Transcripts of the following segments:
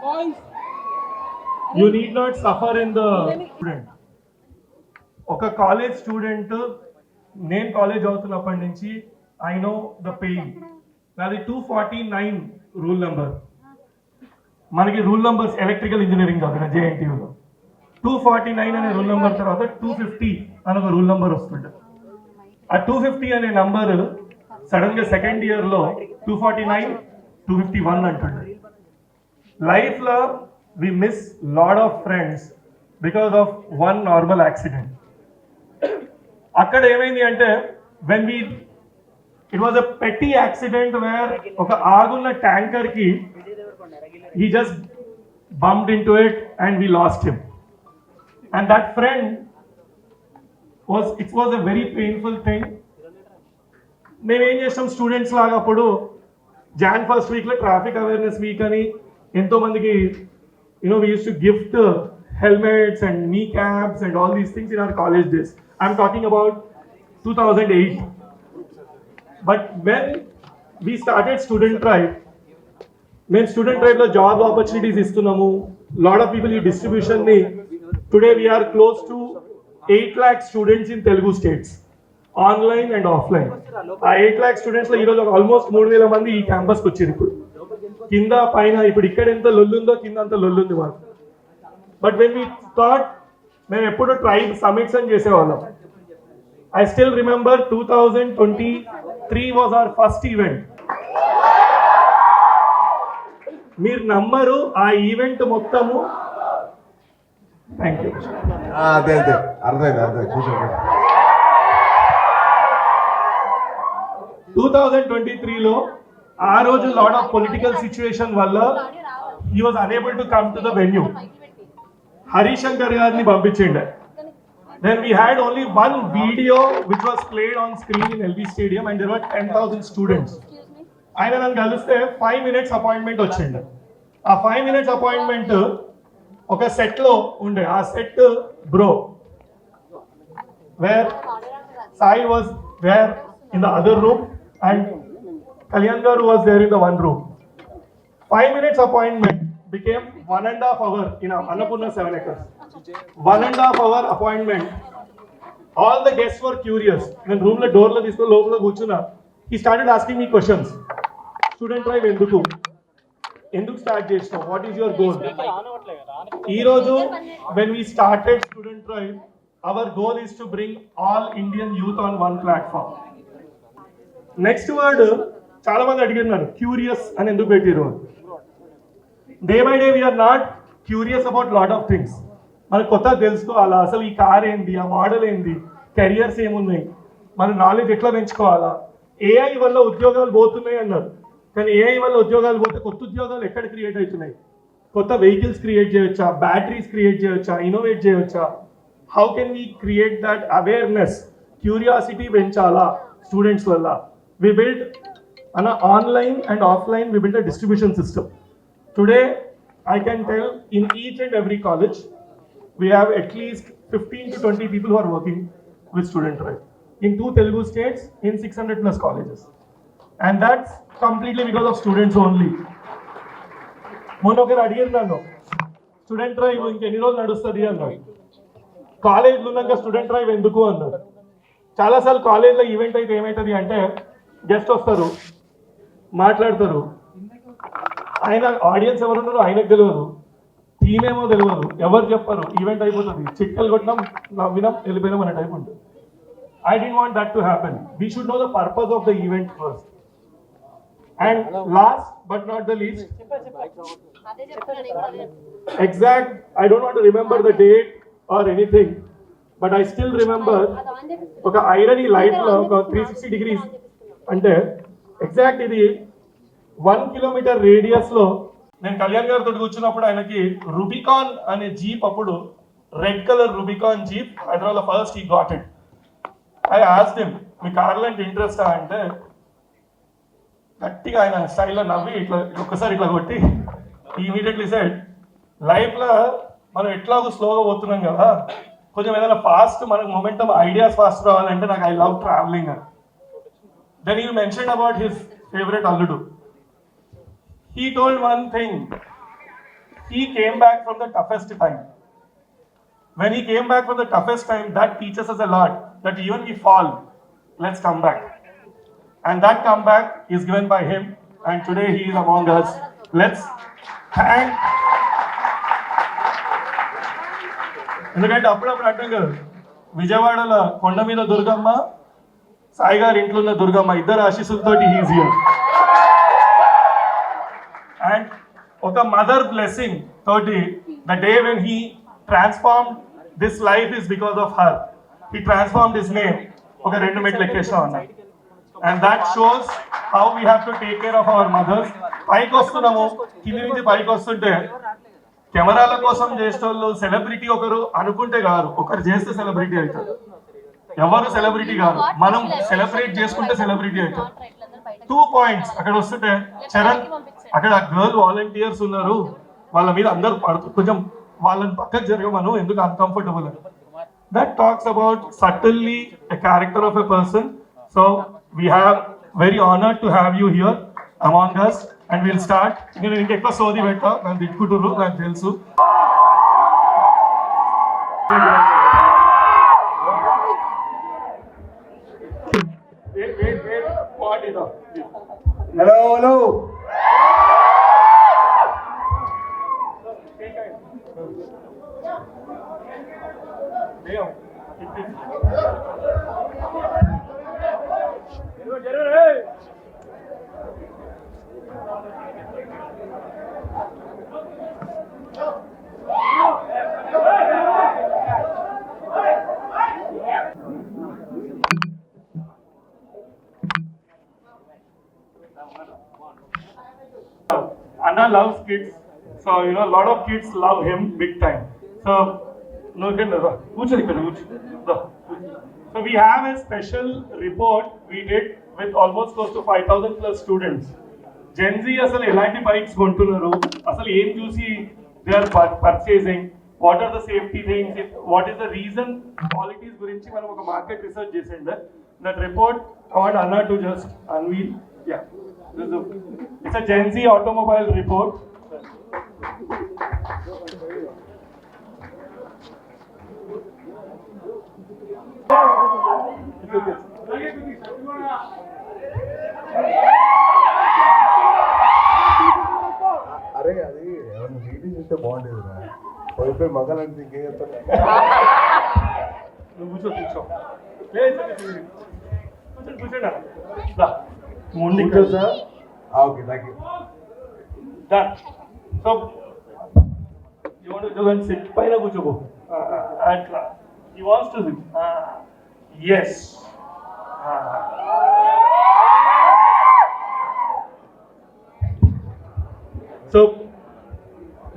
You need not suffer in the student. ఒక college student నేను college అవుతున్నప్పటి నుంచి I know the pain. నాది 249 rule number. మనకి rule numbers electrical engineering కాదు జేఎన్టీయూలో. 249 అనే రూల్ నెంబర్ తర్వాత 250 అని ఒక రూల్ నెంబర్ వస్తుండే. ఆ 250 అనే నంబర్ సడన్ గా సెకండ్ ఇయర్ లో 249 251 అంటుండే. లైఫ్ లో we miss lot of friends because of one normal accident. అక్కడ ఏమైంది అంటే when we it was a petty accident where ఒక ఆగున్న ట్యాంకర్ కి he just bumped into it and we lost him, and that friend it was a very painful thing. మేము ఏం చేస్తాం students లాగా అప్పుడు జాన్ ఫస్ట్ వీక్ లో traffic awareness week అని ఎంతో మందికి we used to gift helmets and kneecaps and all these things in our college days. I'm talking about 2008. But when we started Student Drive, when Student Drive lo job opportunities istunamu, lot of people in distribution ni, today we are close to 8 lakh students in Telugu states, online and offline. 8 lakh students lo ee roju almost 3000 mandi ee campus ku vachiri ippudu. కింద పైన ఇప్పుడు ఇక్కడ ఎంత లొల్లుందో కింద అంత లొల్లుంది మాకు. But when we thought మేము ఎప్పుడు ట్రైబ్ సమిట్స్ అని చేసేవాళ్ళం. I still remember 2023 was our first event. మీరు నమ్మరు, ఆ ఈవెంట్ మొత్తము థ్యాంక్ యూ 2023లో ఆ రోజు లాట్ ఆఫ్ పొలిటికల్ సిచ్యువేషన్ వల్ల he was unable to come to the venue. Harishankar గారిని పంపించిండే. Then we had only one video which was played on screen in LB stadium and there were 10,000 students. ఆయన నన్ను కలిస్తే 5 minutes appointment వచ్చిండే. ఆ 5 minutes appointment ఒక set లో ఉండే. ఆ set bro where Sai was where in the other room and Kalyan Garu was there in the one room. 5 minutes appointment became 1.5 hour in Annapurna 7 acres. 1.5 hour appointment. All the guests were curious. When room la door la isko lopala kuchuna, he started asking me questions. Student drive enduku start chesnavu? What is your goal? Ee roju when we started student drive, our goal is to bring all Indian youth on one platform. Next word, చాలా మంది అడిగినారు curious అని ఎందుకు పెట్టారు. Day by day we are not curious about lot of things. మనకు కొత్తగా తెలుసుకోవాలా, అసలు ఈ కార్ ఏంది, ఆ మోడల్ ఏంది, కెరియర్స్ ఏమున్నాయి, మన నాలెడ్జ్ ఎట్లా పెంచుకోవాలా. ఏఐ వల్ల ఉద్యోగాలు పోతున్నాయి అన్నారు, కానీ ఏఐ వల్ల ఉద్యోగాలు పోతే కొత్త ఉద్యోగాలు ఎక్కడ క్రియేట్ అవుతున్నాయి? కొత్త వెహికల్స్ క్రియేట్ చేయొచ్చా, బ్యాటరీస్ క్రియేట్ చేయొచ్చా, ఇన్నోవేట్ చేయొచ్చా? How can we create that awareness, curiosity పెంచాలా స్టూడెంట్స్ వల్ల? We build on an online and offline, we built a distribution system. Today I can tell in each and every college we have at least 15 to 20 people who are working with Student Drive in 2 Telugu states, in 600 plus colleges, and that's completely because of students only. Monoker adigirnano Student Drive inke enni రోజులు నడుస్తది అన్నారు. College లో ఉన్నాక student drive ఎందుకు అన్నారు. చాలాసార్లు కాలేజ్లో event అయితే ఏమవుతుంది అంటే గెస్ట్ వస్తారు, మాట్లాడతారు, ఆయన ఆడియన్స్ ఎవరున్నారో ఆయనకు తెలియదు, థీమ్ ఏమో తెలియదు, ఎవరు చెప్పారు, ఈవెంట్ అయిపోతుంది, చిట్కలు కొట్టినాం, నవ్వినాం, వెళ్ళిపోయినాం అనే టైప్ ఉంటుంది. I don't want that to happen. We should know the purpose of the event first. And last but not the least, exact, I don't want to remember the date or anything, but I still remember ఒక irony light లో ఒక 360 degrees అంటే exact ఇది 1 kilometer radius లో నేను కళ్యాణ్ గారితో కూర్చున్నప్పుడు ఆయనకి రూబికాన్ అనే జీప్, అప్పుడు red colour Rubicon jeep Hyderabad లో first he got it. I asked him మీ కార్లు అంటే ఇంట్రెస్టా అంటే గట్టిగా ఆయన స్టైల్లో నవ్వి ఇట్లా ఒక్కసారి ఇట్లా కొట్టి ఇమీడియట్లీ సెడ్, లైఫ్ లో మనం ఎట్లాగో స్లోగా పోతున్నాం కదా, కొంచెం ఏదైనా ఫాస్ట్ మనకు మొమెంటం ఐడియాస్ ఫాస్ట్ రావాలంటే నాకు ఐ లవ్ ట్రావెలింగ్ అని. Then he mentioned about his favorite alludu. He told one thing, he came back from the toughest time. When he came back from the toughest time, that teaches us a lot that even we fall, let's come back. And that comeback is given by him, and today he is among us. Let's thank. ఎందుకంటే అప్పుడప్పుడు అంటాం కదా, విజయవాడలో కొండ మీద దుర్గమ్మ, సాయి గారి ఇంట్లో ఉన్న దుర్గమ్మ ఇద్దరు ఆశీస్సులతోటి హీజ్ హియర్. అండ్ ఒక మదర్ బ్లెస్సింగ్ తోటి the day when he transform this life is because of her. He transform this name. ఒక 2 మెట్లు ఎక్కేస్తా ఉన్నాయి. And that shows how we have to take care of our mothers. పైకి వస్తున్నాము, కింది నుంచి పైకి వస్తుంటే కెమెరాల కోసం చేసేటోళ్ళు సెలబ్రిటీ ఒకరు అనుకుంటే కాదు, ఒకరు చేస్తే సెలబ్రిటీ అవుతారు. ఎవరు సెలబ్రిటీ కాదు, మనం సెలబ్రేట్ చేసుకుంటే సెలబ్రిటీ అవుతాం. 2 పాయింట్స్ అక్కడ వస్తుంటే, చరణ్ అక్కడ గర్ల్ వాలంటీర్స్ ఉన్నారు, వాళ్ళ మీద అందరూ పడుతూ కొంచెం వాళ్ళని పక్కకు జరగమను, ఎందుకు అన్కంఫర్టబుల్ అని. That talks about subtly a character of a person. So we have very honoured to have you here among us, and we'll start. నేను ఇంకెక్కువ సోది పెట్టా, నన్ను తిట్టుకుంటుర్రు నాకు తెలుసు. Hello hello Anna loves kids, so you know a lot of kids love him big time. So no can so we have a special report we did with almost close to 5,000 plus students. Gen Z asalu elanti bikes kontunnaru, asalu em chusi they are purchasing, what are the safety things, what is the reason, qualities gurinchi manam oka market research chesinde. That report I want Anna to just unveil. Yeah, it's a Gen Z automobile report. అరే అది ఎవరిని meeting చేస్తే బాగుండేది రా, పోయిపోయి మగాలంటే ఇంకేం చెప్తాను. నువ్వు కూర్చో కూర్చోండి ముందు sir. Okay, thank you. Done. So you want to go and sit పైన కూర్చోబో అట్లా. He wants to sit. Yes. So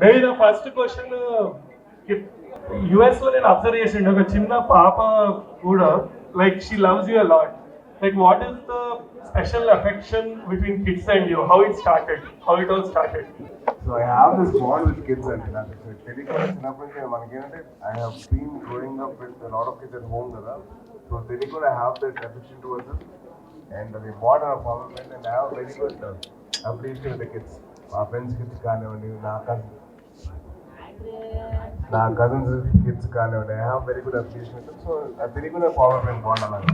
maybe the first question, US లో నేను అబ్జర్వ్ చేసిండు ఒక చిన్న పాప కూడా, like she loves you a lot. Like what is the special affection between kids and you? How it started? How it all started? So I have this bond with kids and నాకు తెలియకుండా చిన్నప్పటి నుంచి మనకేంటంటే I have been growing up with a lot of kids at home కదా. So తెలియకుండా I have that affection towards them and the bond of development, and I have very good appreciation with the kids. మా friends kids కానివ్వండి, నా cousins kids కానివ్వండి, I have very good appreciation with them. So తెలియకుండా development bond అలాగా.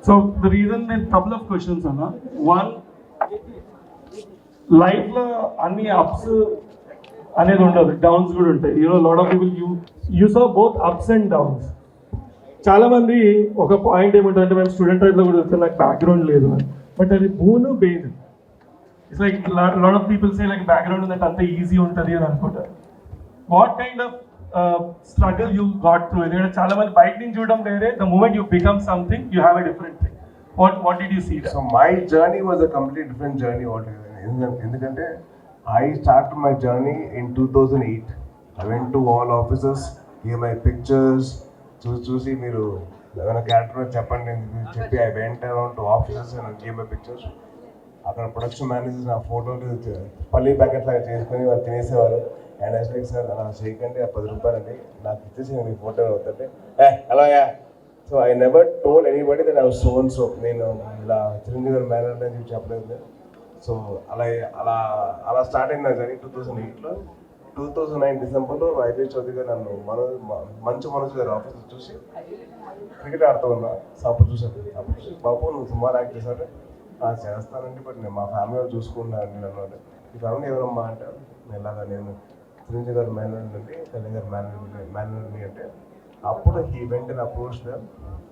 So the reason then couple of questions Anna. One, life లో అన్ని apps అనేది ఉండదు, డౌన్స్ కూడా ఉంటాయి. Lot of people you saw both ups and downs. చాలా మంది ఒక పాయింట్ ఏమంటారంటే, మేము స్టూడెంట్ లైఫ్లో కూడా చెప్తే నాకు బ్యాక్గ్రౌండ్ లేదు అని. బట్ అది బోను బేదు. It's like lot of people say like background ఉందంటే అంత ఈజీ ఉంటుంది అని అనుకుంటారు. What kind of struggle you got through? ఎందుకంటే చాలా మంది బయట నుంచి చూడడం వేరే, the moment you become something you have a different thing. What did you see there? So my journey was a completely different journey altogether. ఎందుకంటే I started my journey in 2008. I went to all offices, gave my pictures, చూసి మీరు ఏమైనా character చెప్పండి అని చెప్పి I went around to offices and gave my pictures. అక్కడ production manager నా ఫోటోలు పల్లీ ప్యాకెట్ లాగా చేసుకొని వాళ్ళు తినేసేవారు. అండ్ ఐ లైక్ సార్ అలా చేయకండి, ఆ 10 రూపాయలు అండి నాకు ఇచ్చేసి మీ ఫోటో అవుతుంటే అలాగా. So I never told anybody that I was so and so. నేను ఇలా చిరంజీవి గారు మేనేజర్ అని చెప్పి చెప్పలేదు. సో అలా అలా అలా స్టార్ట్ అయింది నా జర్నీ 2008లో. 2009 డిసెంబర్లో వైభవ్ చౌదరి గారు నన్ను మంచు మనోజ్ గారు ఆఫీస్ చూసి క్రికెట్ ఆడుతూ ఉన్నా. సో అప్పుడు చూసాను. అప్పుడు చూసి బాబు నువ్వు సినిమాలు యాక్ట్ చేశారు. చేస్తానండి, బట్ నేను మా ఫ్యామిలీ వాళ్ళు చూసుకున్నాను అన్నమాట. ఈ ఫ్యామిలీ ఎవరమ్మా అంటే ఇలాగా నేను చిరంజీవి గారు మేనర్ నుండి కళ్యాణ్ గారు మేనర్ అంటే అప్పుడు ఈ వెంట అప్రోచ్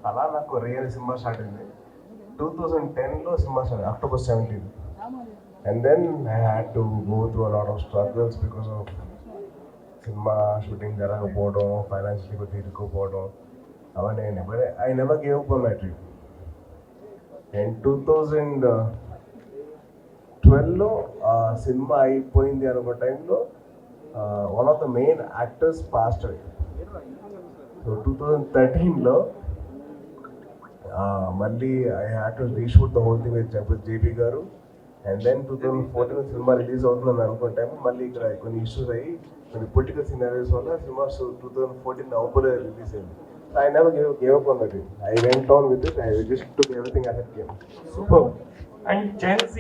అలా నాకు రియల్ సినిమా స్టార్ట్ అయింది. 2010లో cinema start October 17. And then I had to go through a lot of struggles because of cinema shooting జరగకపోవడం, ఫైనాన్షియల్లీ కొద్దిగా ఇరుక్కుపోవడం అవన్నీ. I never gave up on my dream. And 2012లో cinema అయిపోయింది అనుకో టైంలో one of the main actors passed away. So 2013లో మళ్ళీ I had to reshoot the whole thing with JP గారు. అండ్ దెన్ 2014 సినిమా రిలీజ్ అవుతుందని అనుకుంటాము. మళ్ళీ ఇక్కడ కొన్ని ఇష్యూస్ అయ్యి కొన్ని పొలిటికల్ సినారీస్ వల్ల సినిమా 2014 నవంబర్ రిలీజ్ అయింది. I never gave up on that. I went on with it. I just took everything as it came. Super. And Gen Z,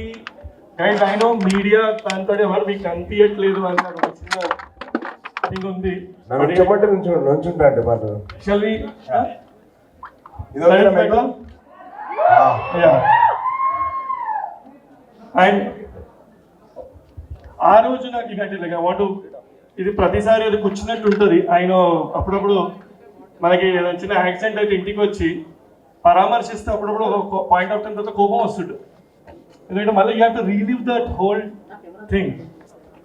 guys, I know media దాంతో ఎవరు మీకు కనిపించట్లేదు అని నాకు వచ్చిన థింగ్ ఉంది. నన్ను చెప్పండి నుంచుంటా అంటే మాట Shall we? అండ్ ఆ రోజు నాకు ఇలాంటి ఇది ప్రతిసారి అది కూర్చున్నట్టు ఉంటుంది. ఆయన అప్పుడప్పుడు మనకి ఏదైనా చిన్న యాక్సిడెంట్ అయితే ఇంటికి వచ్చి పరామర్శిస్తే అప్పుడప్పుడు ఒక పాయింట్ ఆఫ్ టైం తర్వాత కోపం వస్తుంది. ఎందుకంటే మళ్ళీ you have to relive that whole thing.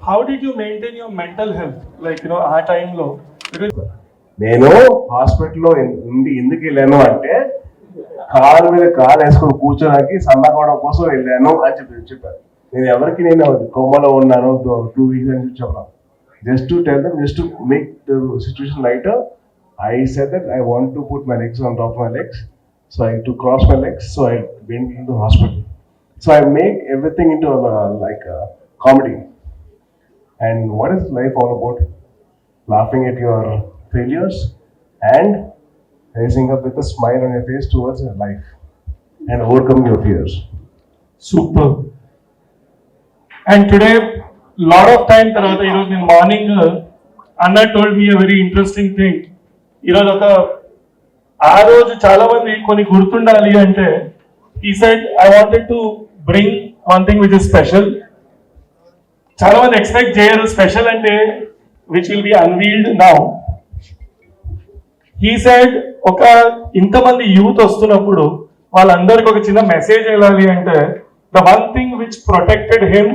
How did you maintain your mental health like ఆ టైంలో? నేను హాస్పిటల్లో ఎందుకు వెళ్ళాను అంటే కాలు మీద కాలు వేసుకొని కూర్చోడానికి సన్నకోవడం కోసం వెళ్ళాను అని చెప్పారు. నేను ఎవరికి నేను కొమ్మలో ఉన్నాను 2 weeks అని చెప్పాను. Just to tell them, just to make the situation lighter. I said that I want to put my legs on top of my legs, so I to cross my legs, so I went into the hospital. So I make everything into like a comedy. And what is life all about? Laughing at your failures and rising up with a smile on your face towards life and overcoming your fears. Super. And today, lot of time tarvata in morning, Anna told me a very interesting thing. ఈరోజు ఆ రోజు చాలా మంది కొన్ని గుర్తుండాలి అంటే he said I wanted to bring one thing which is special. చాలా మంది ఎక్స్పెక్ట్ చేయరు స్పెషల్ అంటే which will be unveiled now. He said ఇంతమంది యూత్ వస్తున్నప్పుడు వాళ్ళందరికి ఒక చిన్న మెసేజ్ వెళ్ళాలి అంటే the one thing which protected him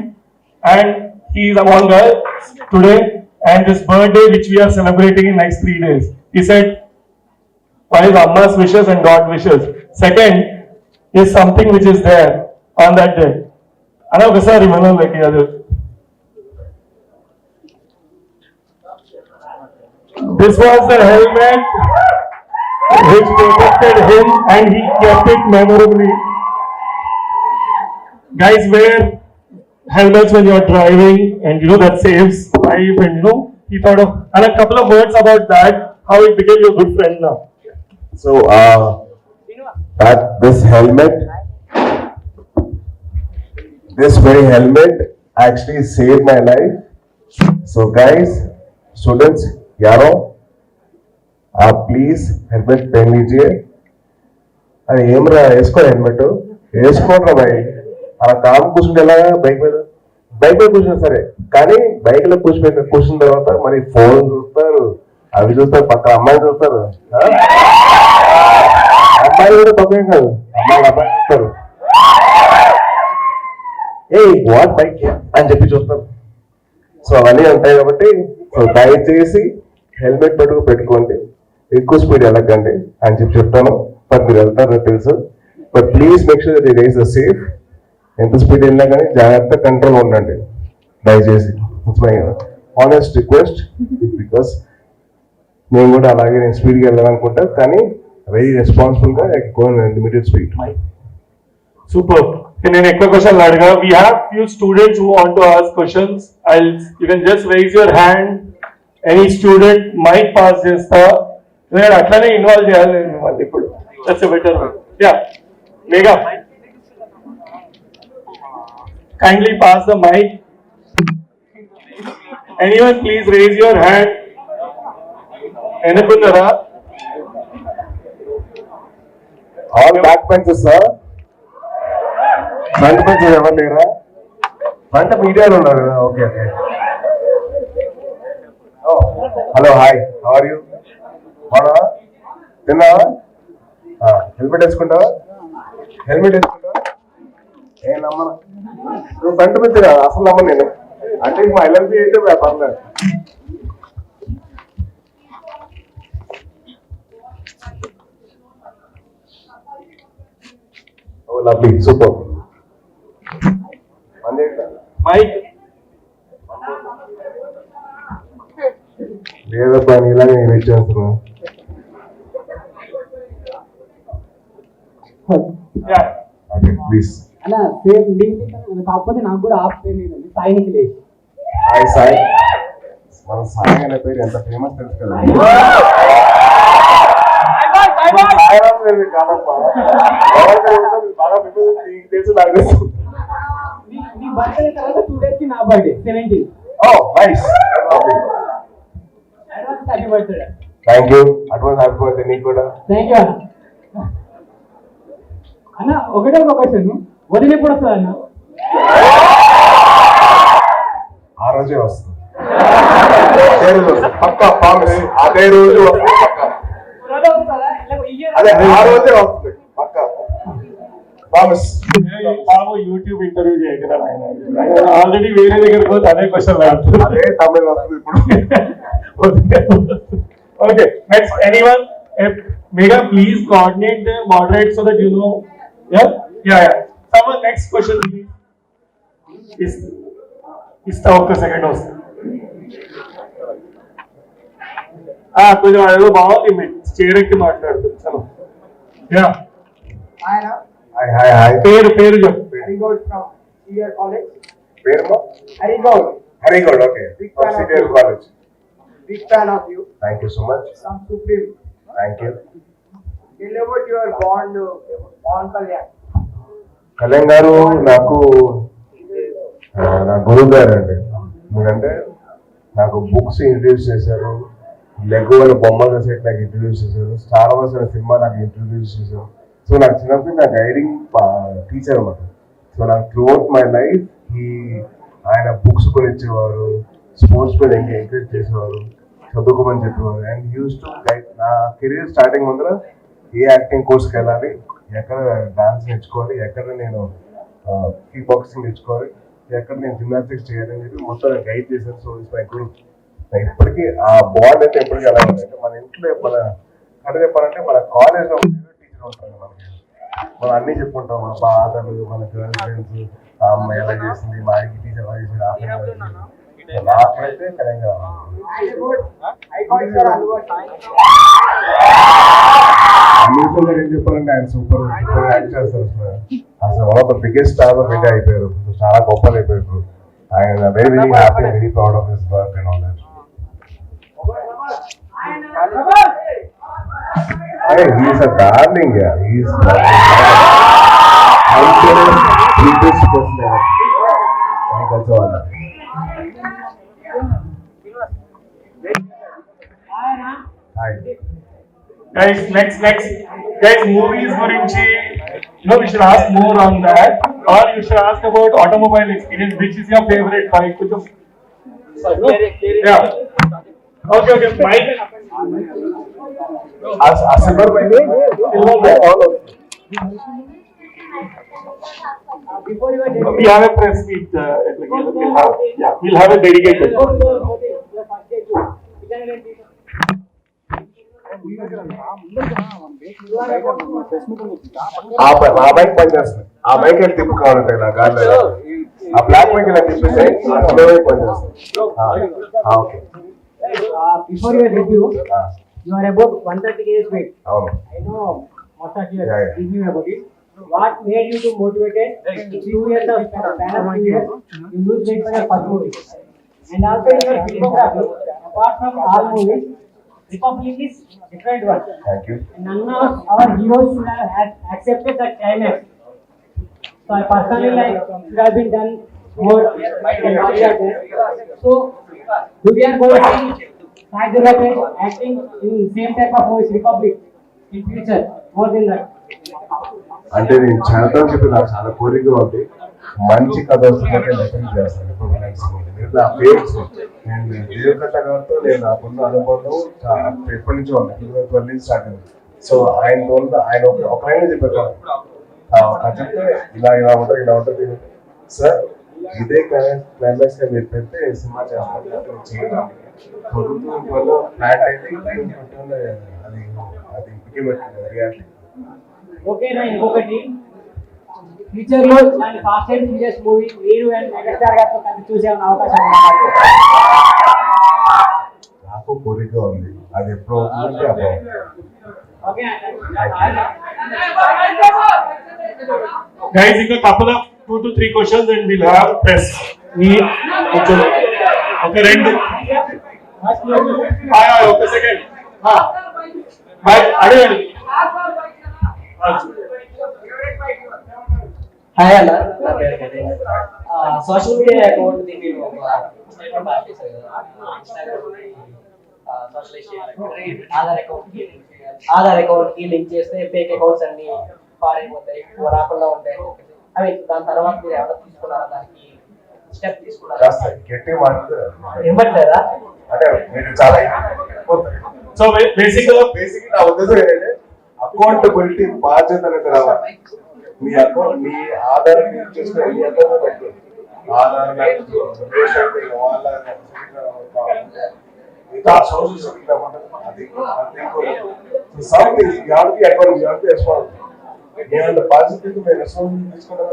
and he is among us today and this birthday which we are celebrating in next 3 days. He said, one is Amma's wishes and God wishes. Second is something which is there on that day. Anna, sorry, Manu, like the other. This was the helmet which protected him and he kept it memorably. Guys, wear helmets when you are driving and that saves life and he thought of, and a couple of words about that. How it became your good friend now? So, that this very helmet actually saved my life. So guys, students, yaro, please helmet pen lijiye. Ani emra esko helmet eskondra bhai. Ala kaam కూర్చుంటే ఎలాగా bike మీద కూర్చున్నా సరే, కానీ bike లో కూర్చున్న తర్వాత మరి ఫోన్ చూస్తారు, అవి చూస్తారు, పక్కన అమ్మాయి చూస్తారు. అమ్మాయి కూడా తప్పేం కాదు, అమ్మాయి చూస్తారు. ఏ వాట్ బైక్ అని చెప్పి చూస్తారు. సో అవన్నీ ఉంటాయి కాబట్టి సో దయచేసి హెల్మెట్ పెట్టుకోండి, ఎక్కువ స్పీడ్ వెళ్ళకండి అని చెప్పి చెప్తాను. బట్ మీరు వెళ్తారో తెలుసు, but please make sure that you guys are safe. ఎంత స్పీడ్ వెళ్ళినా కానీ జాగ్రత్త కంట్రోల్ ఉండండి దయచేసి. It's my honest request. Because నేను కూడా అలాగే నేను స్పీడ్గా వెళ్ళాలనుకుంటా, కానీ వెరీ రెస్పాన్సిబుల్గా గో లిమిటెడ్ స్పీడ్. సూపర్. నేను ఎక్కువ క్వశ్చన్లు అడగా. We have few students who want to ask questions. You can just raise your hand. Any student might pass చేస్తా. నేను అట్లానే ఇన్వాల్వ్ చేయాలి మళ్ళీ ఇప్పుడు. That's a better one. Yeah. Mega. kindly pass the mic. Anyone please raise your hand. Enakunara. All back benches sir, front benches ఎవరు లేరా? Front మీడియాలో ఉన్నారు కదా. Okay okay. Hello hi, how are you? బాగున్నావా? తిన్నావా? హెల్మెట్ వేసుకుంటావా? హెల్మెట్ వేసుకుంటావా? ఏ నమ్మను, నువ్వు front bench కాదు అసలు నమ్మను నేను. అంటే మా ఎల్ఎల్బి అయితే పర్లేదు. Oh lovely, super. Mike. లేదబ్బా, నీలాగే నేను వెయిట్ చేస్తున్నా. Okay please. అలా సేమ్ కాకపోతే నాకు కూడా ఆఫ్ పేరు లేదండి, సాయి నిఖిలేష్. హాయ్ సాయి. మన సాయి అనే పేరు ఎంత ఫేమస్ తెలుసు కదా. సాయిరామ్ పేరు కాదప్పా, బాగా ఫేమస్ నీకు తెలుసు, నాకు తెలుసు. నీ బర్త్డే తర్వాత 2 days కి నా birthday 17. Oh nice, advance happy birthday. Thank you. Advance happy birthday నీకు కూడా. థ్యాంక్ యూ అన్న. ఒకటే ఒక క్వశ్చన్, వదిన ఎప్పుడు వస్తుంది అన్న? ఆ రోజే వస్తుంది, అదే రోజు వస్తుంది పక్కా, ప్రామిస్. అదే రోజు వస్తుంది పక్కా. అదే ఆ రోజే వస్తుంది పక్కా, ప్రామిస్. బాబు యూట్యూబ్ ఇంటర్వ్యూ చేయగలరా? ఆయన ఆల్రెడీ వేరే దగ్గరికి పోతే అదే క్వశ్చన్ అడుగుతుంది. అదే తమిళ వస్తుంది ఇప్పుడు. Okay, next anyone? Mega, please coordinate the moderate so that you know. Yeah. Someone next question please. Is ఒక సెకండ్ వస్తుంది. కొంచెం అదేదో బాగుంది, చేరెక్కి మాట్లాడుతుంది. చలో. యా, ఆయన హాయ్ హాయ్ హాయ్. పేరు చెప్పు. Harigoud from CR college. పేరు Harigoud. Harigoud. Okay, CTR college. Big fan of you. Thank you so much. Some supreme. Thank you. Tell about your bond on Kalyan. Kalyan గారు నాకు నా గురువు గారు అండి. ఎందుకంటే నాకు బుక్స్ ఇంట్రడ్యూస్ చేశారు, లెగో అనే బొమ్మల సెట్ నాకు ఇంట్రడ్యూస్ చేశారు, స్టార్ వార్స్ అనే సినిమా నాకు ఇంట్రడ్యూస్ చేశారు. సో నాకు చిన్నప్పుడు నా గైడింగ్ టీచర్ అన్నమాట. సో నాకు త్రూ అవుట్ మై లైఫ్ ఆయన బుక్స్ కొని ఇచ్చేవారు, స్పోర్ట్స్ మీద ఎంకరేజ్ చేసేవారు, చదువుకోమని చెప్పేవారు. And use to guide. నా కెరీర్ స్టార్టింగ్ ముందర ఏ యాక్టింగ్ కోర్స్కి వెళ్ళాలి, ఎక్కడ డాన్స్ నేర్చుకోవాలి, ఎక్కడ నేను కిక్ బాక్సింగ్ నేర్చుకోవాలి, ఎక్కడ నేను జిమ్నాస్టిక్స్ చేయాలని చెప్పి మొత్తం గైడ్ చేశాను. సో ఇస్ మై గురు. ఇప్పటికీ ఆ బాండ్ అయితే ఎప్పటికీ ఎలా ఉందంటే, మన ఇంట్లో మన కథ చెప్పాలంటే మన కాలేజ్లో టీచర్ ఉంటారు మనకి. మనం అన్నీ చెప్పుకుంటాం, మన బాధలు, మన గర్ల్ ఫ్రెండ్స్, ఆ అమ్మాయి ఎలా చేసింది, మా ఇంటి టీచర్ ఎలా చేసింది. నాకైతే తెలంగాణ ఏం చెప్పాలంటే ఆయన సూపర్ సూపర్ యాక్ట్ చేస్తారు. అసలు one of the biggest star of India అయిపోయారు. చాలా గొప్పలు అయిపోయారు ఆయన. Very very happy, very proud of his work and all that. He is a darling, yeah. He is biggest person ever. That's all. Hi. Guys, next. Guys, movies gurinchi, we should ask more on that, or you should ask about automobile experience. Which is your favorite bike? Yeah. Okay. Mike. Silver bike. All of. Before you were We have a press meet. We'll have a dedicated. ఆ bike పనిచేస్తుంది. ఆ bike వెళ్ళి తిప్పుకోవాలంటే నా గాలిలో ఆ black bike ఇలా తిప్పిస్తే పనిచేస్తుంది. Okay. Before your debut, you are about 130 kg weight. అవును. I know most of you are thinking about it. What made you to motivated? 2 years of years, you lose weight for your first movie. And also in your filmography, apart from all movies, Republic is different one. Thank you. And none of our heroes should have accepted that climax. So I personally like it has been done more earlier there. So do we are going to see Sai Durga Tej acting in same type of movies Republic in future more than that? అంటే నేను చేద్దాం చెప్పి నాకు చాలా కోరిక ఉంది. మంచి కథ వస్తుందంటే డెఫినెట్ చేస్తాను. ఇప్పుడు నా ఫేవరెట్స్ నేను దేవకట్ట గారితో నేను నాకున్న అనుభవం ఎప్పటి నుంచో ఉంది. 2012 స్టార్ట్ అయింది. సో ఆయన ఒకరైనా చెప్పారు చెప్తే ఇలా ఉంటుంది సార్ ఇదే క్లైమాక్స్ గా మీరు పెడితే సినిమా చేస్తాను చేయడం ప్లాన్ అయితే అది రియాలిటీ. ఓకే నా ఇంకొకటి ఫ్యూచర్ లో ఇలాంటి ఫాస్ట్ అండ్ ఫ్యూరియస్ మూవీ మీరు అండ్ మెగాస్టార్ గారితో కలిసి చూసే అవకాశం ఉందా? నాకు కోరిక ఉంది, అది ఎప్పుడు అవుతుందంటే అప్పుడు. ఓకే Guys, ఇంకా couple of 2 to 3 questions and we'll have press. Okay, రెండు. ఒక సెకండ్. అడగండి. హాయ్ అన్న, నా పేరు కరీం. సోషల్ మీడియా అకౌంట్ దీన్ని స్టేట్మెంట్ పాస్ చేశారు కదా, సోషలిస్ట్ ఆధార్ అకౌంట్ కి లింక్ చేస్తే ఫేక్ అకౌంట్స్ అన్ని పాడైపోతాయి, రాకుండా ఉంటాయి. అవి దాని తర్వాత మీరు ఏమైనా తీసుకున్నారా, దానికి స్టెప్ తీసుకున్నారా? ఇవ్వట్లేదా? అంటే మీరు చాలా సో బేసిక్ నా ఉద్దేశం ఏంటంటే అకౌంటబిలిటీ బాధ్యత అనేది రావాలి. మీ అకౌంట్ మీ ఆధార్ చేసుకుని మీ అకౌంట్ పెట్టు ఆధార్ నేను బాధ్యత మేము రెస్పాన్సిబిలిటీ తీసుకున్నాను.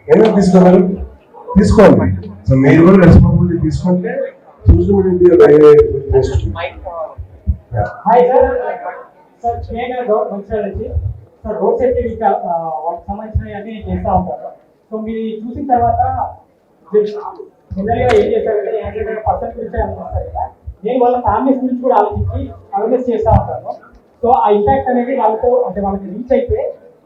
ఎందుకు తీసుకున్నారు తీసుకోండి. సో మీరు కూడా రెస్పాన్సిబిలిటీ తీసుకుంటే social media. Hi sir, sir నేను మంచిర్యాల నుంచి సార్ రోడ్ సేఫ్టీ వాటికి సంబంధించినవి అన్ని చేస్తూ ఉంటాను. సో మీరు చూసిన తర్వాత జనరల్గా ఏం చేస్తారంటే యాక్సిడెంట్ పర్సన్ గురించి ఆలోచిస్తారు కదా, నేను వాళ్ళ ఫ్యామిలీస్ గురించి కూడా ఆలోచించి అవేర్నెస్ చేస్తూ ఉంటాను. సో ఆ ఇంపాక్ట్ అనేది వాళ్ళతో అంటే వాళ్ళకి రీచ్ అయితే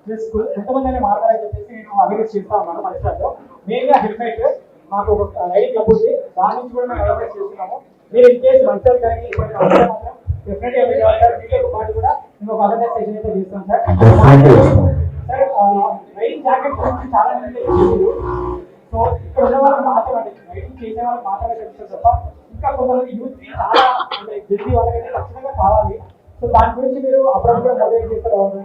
ప్లస్ కొంతమంది అనే మాట్లాడాలని చెప్పేసి నేను అవేర్నెస్ చేస్తూ ఉన్నాను. మంచిర్యాలలో మెయిన్గా హెల్మెట్ మాకు ఒక రైడింగ్ క్లబ్ ఉంది, దాని నుంచి కూడా మేము అవేర్నెస్ చేస్తున్నాము. మీరు ఇన్ కేసు మంచిర్యాల కానీ డెఫినెట్గా మీతో పాటు కూడా మేము ఒక అవేర్నెస్ సెషన్ అయితే చేస్తాం సార్. సార్ రైడింగ్ జాకెట్ గురించి చాలా మంది తెలియదు. సో ఇక్కడ ఉన్న వాళ్ళకి మాత్రమే రైడింగ్ చేసే వాళ్ళకి మాత్రమే తెలుస్తుంది తప్ప ఇంకా కొంతమంది యూత్ కి చాలా అంటే జల్దీ వాళ్ళకైతే ఖచ్చితంగా కావాలి. సో దాని గురించి మీరు అప్పుడప్పుడు మోటివేట్ చేస్తే బాగుంటుంది.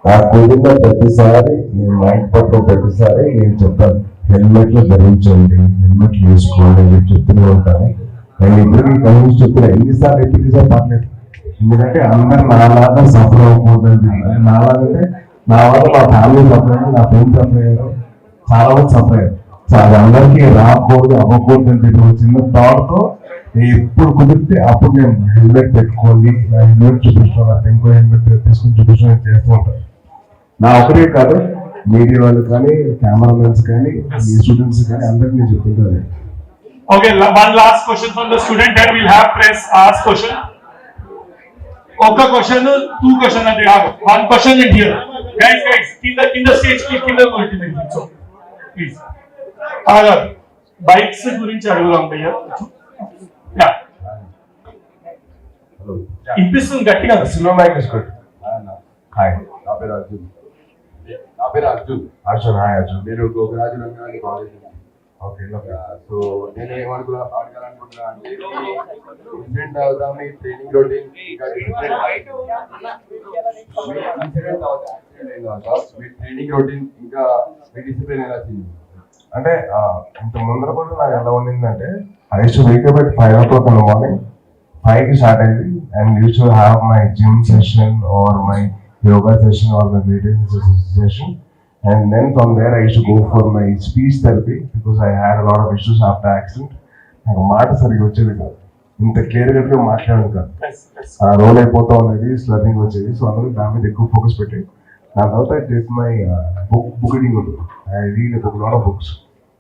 నాకు కుదిరిన ప్రతిసారి నేను మైండ్ పట్టు ప్రతిసారి నేను చెప్తాను హెల్మెట్లు ధరించండి, హెల్మెట్లు వేసుకోండి అని చెప్తూనే ఉంటాను. నేను ఇద్దరికి కన్విన్స్ చెప్తున్నా, ఎన్నిసార్లు రిపీట్ చేసా పర్లేదు. ఎందుకంటే అందరు నాలాగా సఫర్ అవ్వకూడదు. నాలాగంటే నా వల్ల మా ఫ్యామిలీ సఫర్ అయ్యారు, నా ఫ్రెండ్స్ సఫర్ అయ్యారు, చాలా మంది సఫర్ అయ్యారు. సో అది అందరికీ రాకూడదు అవ్వకూడదు అని చెప్పి చిన్న థాట్తో ఎప్పుడు కుదిరితే అప్పుడు నేను హెల్మెట్ పెట్టుకోండి, నా హెల్మెట్ చూపించుకోవాలి, ఇంకో హెల్మెట్ తీసుకుని చూపించడం చేస్తూ ఉంటాను. నా ఒకటే కాదు, మీడియా వాళ్ళు కానీ కెమెరామెన్స్ కానీ మీ స్టూడెంట్స్ కానీ అందరికి నేను చెప్తుంటాను. Okay, one last question from the student, then we'll have press ask question. Okay, question, 2 question at the end. One question in here. Guys, in the stage, in the so please. Bikes గురించి అడుగుదాం భయ్యా. Yeah. Hello. ఇన్పిస్తుంది గట్టిగా. Slow mic is good. Hi. నా పేరు Arjun. Hi Arjun. నేను Gokaraju Rangareddy college. Okay. So నేను అడగాలనుకుంటున్నా అంటే incident అవుతామని ట్రైనింగ్ రొటీన్ ఇంకా ట్రైనింగ్ రొటీన్ ఇంకా మీ డిసిప్లిన్ ఎలా చేయండి అంటే ఇంత ముందర కూడా నాకు ఎలా ఉండిందంటే I use to wake up at 5 o'clock in the morning. 5 కి స్టార్ట్ అయింది and use to have my gym session are my yoga session or my meditation session, and then from there I used to go for my speech therapy because I had a lot of issues after accident. నాకు మాట సరిగ్గా వచ్చేది కాదు, ఇంత clear గా మాట్లాడేది కాదు, role అయిపోతా ఉన్నది, స్లర్నింగ్ వచ్చేది. సో అందరూ దాని మీద ఎక్కువ ఫోకస్ పెట్టి దాని తర్వాత I did my book reading ఉంటుంది. ఐ రీడ్ ఒక లాట్ ఆఫ్ బుక్స్.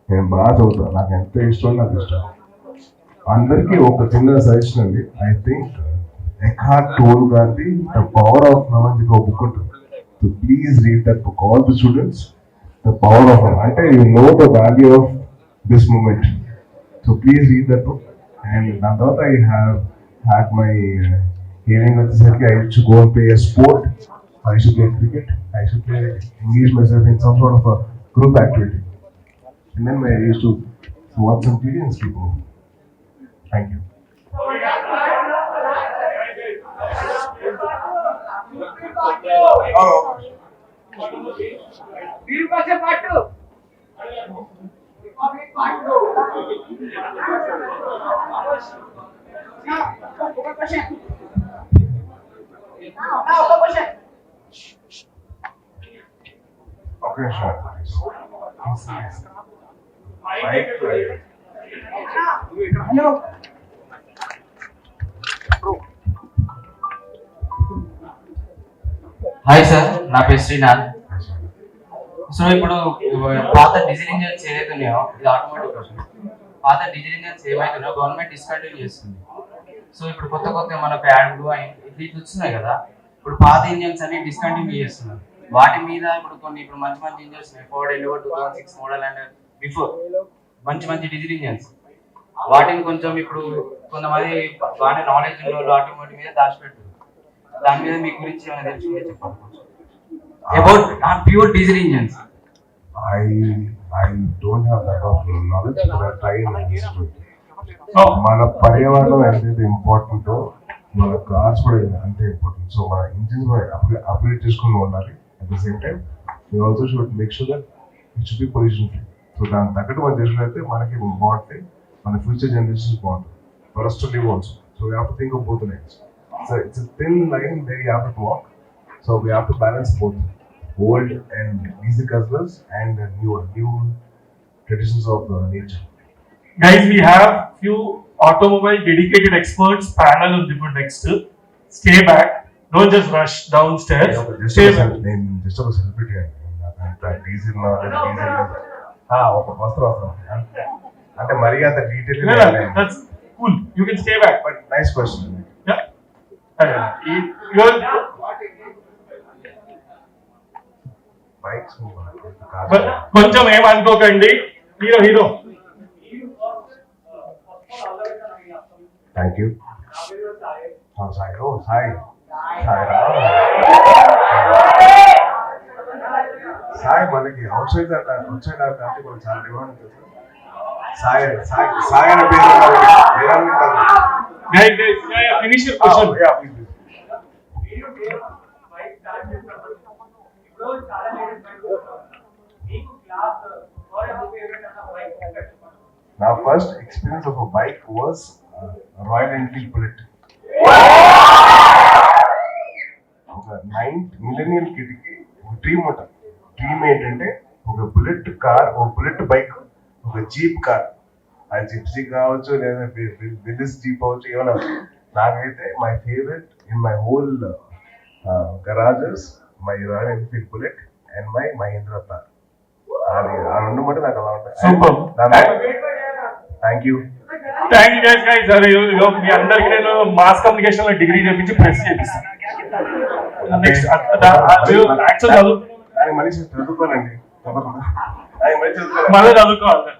నేను బాగా చదువుతాను, నాకు ఎంత ఇష్టం నాకు ఇష్టం. అందరికీ ఒక చిన్న సజెషన్ అండి. ఐ థింక్ Eckhart Tolle గారిది ద పవర్ ఆఫ్ నాలెడ్జ్ ఒక బుక్ ఉంటుంది. So please read that book, all the students. The power of అంటే you know the value of this moment. So please read that book. And దాని తర్వాత I have had my hearing వచ్చేసరికి I used to go and play a sport. I should play cricket. I should play engage myself in some sort of a group activity. And then I used to watch some TV and sleep over. Thank you. Okay, sure. Hello. Hi sir, నా పేరు Srinath. So ఇప్పుడు పాత diesel engines ఏదైతే ఉన్నాయో, ఇది automatic question. పాత diesel engines ఏమైతున్నాయో government discontinue చేస్తుంది. So ఇప్పుడు కొత్త కొత్త మన ప్యాడ్లు ఇట్లా వస్తున్నాయి కదా, ఇప్పుడు పాత ఇంజన్స్ అన్ని డిస్కంటిన్యూ చేస్తున్నారు. వాటి మీద ఇప్పుడు కొన్ని మంచి మంచి ఇంజన్స్ ఉన్నాయి. Ford LEO 2006 model and before మంచి మంచి డీజిల్ ఇంజన్స్. వాటిని కొంచెం ఇప్పుడు కొంతమంది బాగా నాలెడ్జ్ ఉన్న వాళ్ళు ఆటోమేటిక్ మీద దాచిపెట్టారు. దాని మీద మీ గురించి ఏమైనా తెలుసుకుంటే చెప్పండి about pure diesel engines. I don't have that of knowledge, but I try and understand. మన పర్యావరణం ఎంతైతే ఇంపార్టెంటో మన కార్స్ కూడా అంతే ఇంపార్టెంట్. సో మన ఇంజిన్స్ కూడా అప్గ్రేడ్ చేసుకుని ఉండాలి. At the same time we also should make sure that it should be pollution free. So దాని తగ్గట్టు మనం చేసుకున్నైతే మనకి బాగుంటాయి, మన ఫ్యూచర్ జనరేషన్స్ బాగుంటాయి. For us to live also. So we have to think of both the lines. So it's a thin line where you have to walk. So we have to balance both old and diesel guzzlers and new traditions of nature. Guys, we have few automobile dedicated experts panel on the next. Stay back. Don't just rush downstairs. Stay back. నేను just ఒక celebrity అండి. Diesel ఒక వస్త్రం అంటే మరీ అంత detail. That's cool. You can stay back. But nice question. Yeah. You're, bikes కొంచెం ఏమనుకోకండి. Hero thank you. సాయి. ఓ సాయి సాయి మనకి అవుట్ సైడ్ అంటే మనకి చాలా డిమాండ్ ఉంటుంది. సాయి అనే పేరు guys, finish your question. నా first experience of a bike was royal Enfield bullet. ఒక 9th మిలీనియల్ కిడ్కి ఒక డ్రీమ్ ఉంటుంది. డ్రీమ్ ఏంటంటే ఒక బుల్లెట్ కార్, ఒక బుల్లెట్ బైక్, ఒక జీప్ కార్. అది జిప్సీ కావచ్చు లేదా బిల్లిస్ జీప్ అవచ్చు, ఏమైనా. నాకైతే my favourite in my whole garages my Royal Enfield bullet and my Mahindra Thar. అది ఆ రెండు మటు నాకు అలా ఉంటాయి. Thank you guys. మీ అందరికి నేను మాస్ కమ్యూనికేషన్ లో డిగ్రీ చేపించి ప్రెస్ చేపిస్తాను. నెక్స్ట్ మనిషి చదువుకోనండి, మళ్ళీ చదువుకోవాలి.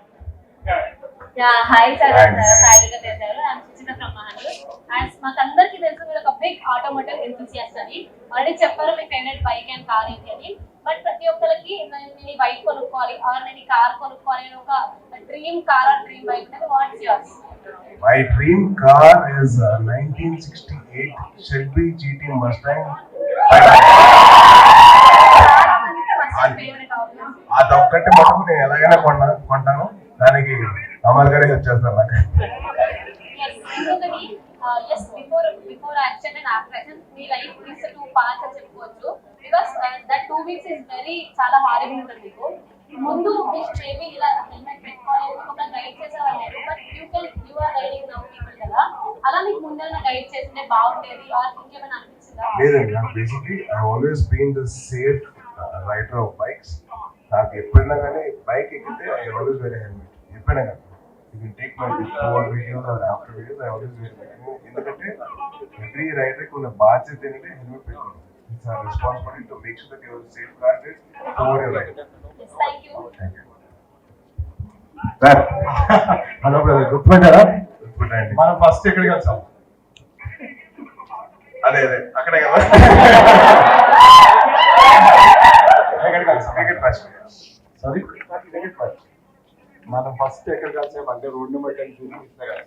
హాయ్ సార్, సాయిగా చేశారు. I'm Suchitha from Mahanagar. And మాకందరికీ తెలుసు మీరు ఒక బిగ్ ఆటోమోటివ్ ఎంతూసియాస్ట్ అని. ఆల్రెడీ చెప్పారు మీ ఫేవరెట్ బైక్ అండ్ కార్ ఏంటి అని. బట్ ప్రతి ఒక్కరికి నేను ఈ బైక్ కొనుక్కోవాలి ఆర్ నేను ఈ కార్ కొనుక్కోవాలి అని ఒక dream car or dream bike అనేది. What's yours? My dream car is a 1968 Shelby GT Mustang. అదొక్కటి మటుకు నేను ఎలాగైనా కొంటాను. దానికి అమల్ గారే వచ్చేస్తాను నాకు. Before action and after action me life is 2 parts అని చెప్పుకోవచ్చు. Because that 2 weeks is very చాలా హారబుల్ ఉంటుంది. మీకు ముందు మీకు మేబీ ఇలా హెల్మెట్ పెట్టుకోవాలి ఒక గైడ్ చేసేవాళ్ళు, but you are guiding now people కదా. అలా మీకు ముందర గైడ్ చేస్తుంటే బాగుండేది ఆర్ ఇంకేమైనా అనిపించిందా? లేదండి, నాకు basically I always been the safe rider of bikes. నాకు ఎప్పుడైనా కానీ బైక్ ఎక్కితే ఐ ఆల్వేస్ వేర్ హెల్మెట్. ఎప్పుడైనా కానీ you can take my before videos or after videos, I always wear ఎందుకంటే ఎవ్రీ రైడర్కి ఉన్న బాధ్యత ఏంటంటే హెల్మెట్ పెట్టుకోవడం. It's our responsibility to make sure that you are safe guarded over your ride. Thank you. Sir hello brother, గుర్తుపెట్టారా? గుర్తుపెట్టండి. మనం first ఎక్కడికి వెళ్తాం? అదే అక్కడే కదా. ఎక్కడికి వెళ్తాం? Cricket match. Sorry, cricket match. మనం ఫస్ట్ ఎక్కడికి వెళ్తాం అంటే రోడ్ నెంబర్ 10 చూపిస్తే కదా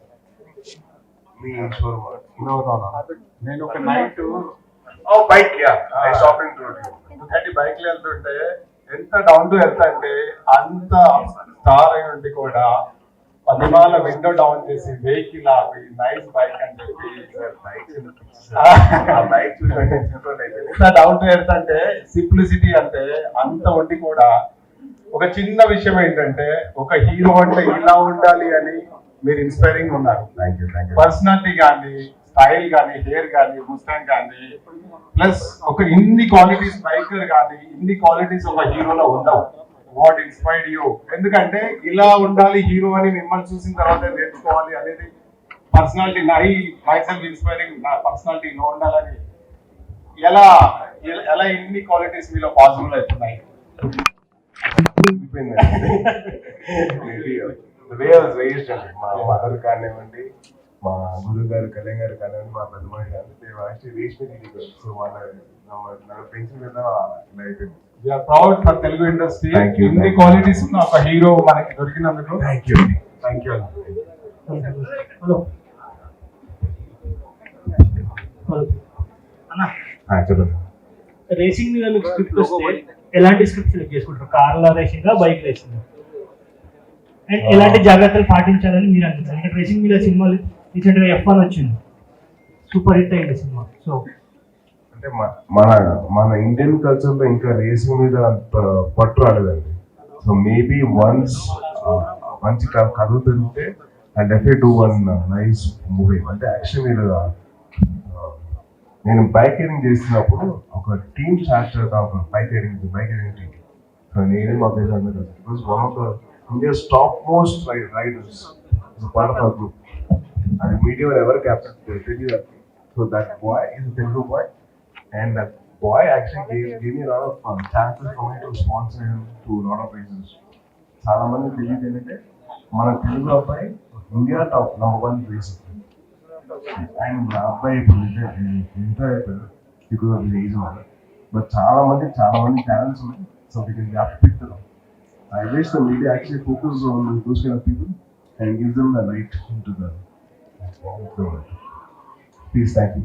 మీ షోరూమ్. నేను ఒక night bike yeah I stop in road. ఎందుకంటే బైక్లు వెళ్తుంటే ఎంత డౌన్ టు వెళ్తా అంటే అంత స్టార్ అయి ఉండి కూడా పదిమాల విండో డౌన్ చేసి వెహికల్ ఆపి నైస్ బైక్ అని చెప్పి ఆ బైక్ చూడండి ఎంత డౌన్ టు ఎర్త్ అంటే సింప్లిసిటీ అంటే అంత ఉండి కూడా ఒక చిన్న విషయం ఏంటంటే ఒక హీరో అంటే ఇలా ఉండాలి అని మీరు ఇన్స్పైరింగ్ ఉన్నారు. Thank you. పర్సనాలిటీ కానీ స్టైల్ కానీ హెయిర్ కానీ ముస్టాంగ్ కానీ ప్లస్ ఒక ఇన్ని క్వాలిటీస్ బైకర్ కానీ ఇన్ని క్వాలిటీస్ ఒక హీరోలో ఉండవు. What inspired you? ఎందుకంటే ఇలా ఉండాలి హీరో అని మిమ్మల్ని చూసిన తర్వాత నేర్చుకోవాలి అనేది పర్సనాలిటీ. My self inspiring. నా పర్సనాలిటీ ఇలా ఉండాలని ఎలా ఎలా ఇన్ని క్వాలిటీస్ మీలో పాసిబుల్ అవుతున్నాయి? మా మదర్ కానివ్వండి, మా గురువు గారు కళ్యాణ్ గారు కానివ్వండి, మా పెద్ద మనిషి యాక్చువల్లీ రేష్మి. సో వాళ్ళ పెన్షన్ మీద ఇలా అయిపోయింది. We are proud for Telugu industry. Thank you. ఇన్ని క్వాలిటీస్ ఉన్న ఒక హీరో మనకి దొరికినందుకు thank you. Thank you. Hello అన్న, చెప్పండి. రేసింగ్ మీద మీకు స్క్రిప్ట్ వస్తే ఎలాంటి స్క్రిప్ట్ సెలెక్ట్ చేసుకుంటారు? కార్ల రేసింగ్, బైక్ రేసింగ్, అండ్ ఎలాంటి జాగ్రత్తలు పాటించాలని మీరు అనుకుంటారు? అంటే రేసింగ్ మీద సినిమాలు రీసెంట్ గా F1 వచ్చింది, సూపర్ హిట్ అయింది సినిమా. సో అంటే మన ఇండియన్ కల్చర్ లో ఇంకా రేసింగ్ మీద అంత పట్టు రాలేదండి. సో మేబీ వన్స్ మంచి కథ దొరికితే I definitely do one nice movie. అంటే యాక్షన్ మీద నేను బైక్ రైడింగ్ చేస్తున్నప్పుడు ఒక టీమ్ స్టార్ట్ చేద్దాం, ఒక బైక్ రైడింగ్ టీమ్. సో నేను మా పేరు because one of the India's top most riders part of our group. అది మీడియా ఎవరు క్యాప్చర్ తెలియదు. So that boy is Telugu boy. And that boy actually gave me a lot of chances for me to sponsor him to a lot of races. చాలా మంది తెలియదు ఏంటంటే మన తెలుగు అబ్బాయి India top #1 racer. And అబ్బాయి ఇప్పుడు రిటైర్ అయిపోయారు బికాస్ ఆఫ్ ఏజ్ వల్ల. బట్ చాలా మంది టాలెంట్స్ ఉన్నాయి. So we can pick them. I wish the media actually focus on those kind of people and give them the light into the world. Please, thank you.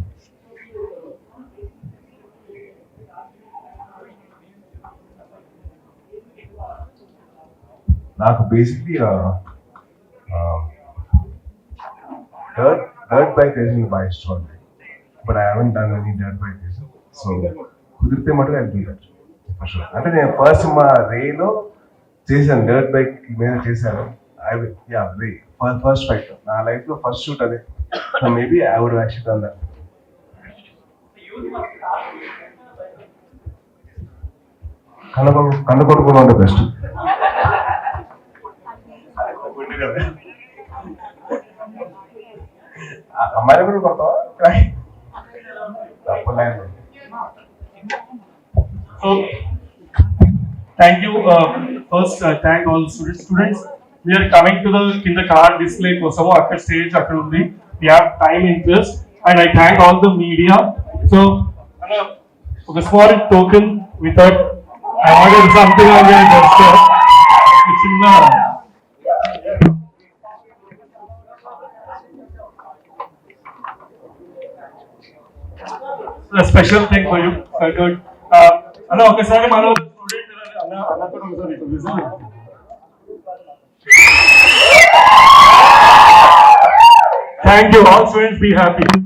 నాకు basically dirt bike racing బాగా ఇష్టం అండి. But I haven't done any dirt bike racing. So కుదిరితే మటుకు I do that for sure. అంటే నేను first మా రేలో చేశాను, డర్ట్ బైక్ మీద చేశాను. రే ఫస్ట్ ఫైట్ నా లైఫ్ లో ఫస్ట్ షూట్ అదే. So maybe I would actually done that. కన్ను కొట్టుకుని ఉంటే బెస్ట్. అమ్మాయిలు కూడా కొడతావా? తప్పలేదు. So, thank you. First, thank all students. We are coming to the కింద కార్ డిస్ప్లే కోసము అక్కడ స్టేజ్ అక్కడ ఉంది. We have time interest and I thank all the media. So, ఒక small token without I wanted something on your gesture. చిన్న a special thing for you. Good. అన్న ఒకసారి మనం స్టూడెంట్ అన్న కూడా ఒకసారి thank you. All students be happy.